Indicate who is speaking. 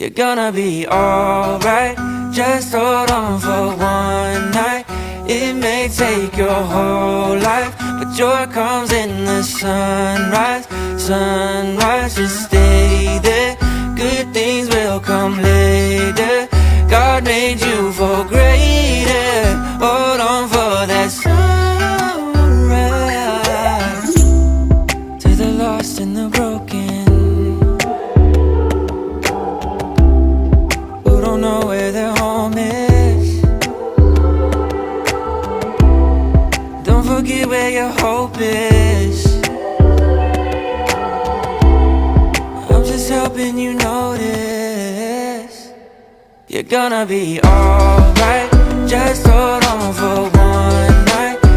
Speaker 1: You're gonna be alright. Just hold on for one night. It may take your whole life, but joy comes in the sunrise. Sunrise, just stay there. Good things will come later. God made you for greater. Hold on for that sunrise. To the lost and the broken, who don't know where their home is, don't forget where your hope is. I'm just helping you notice. You're gonna be alright. Just hold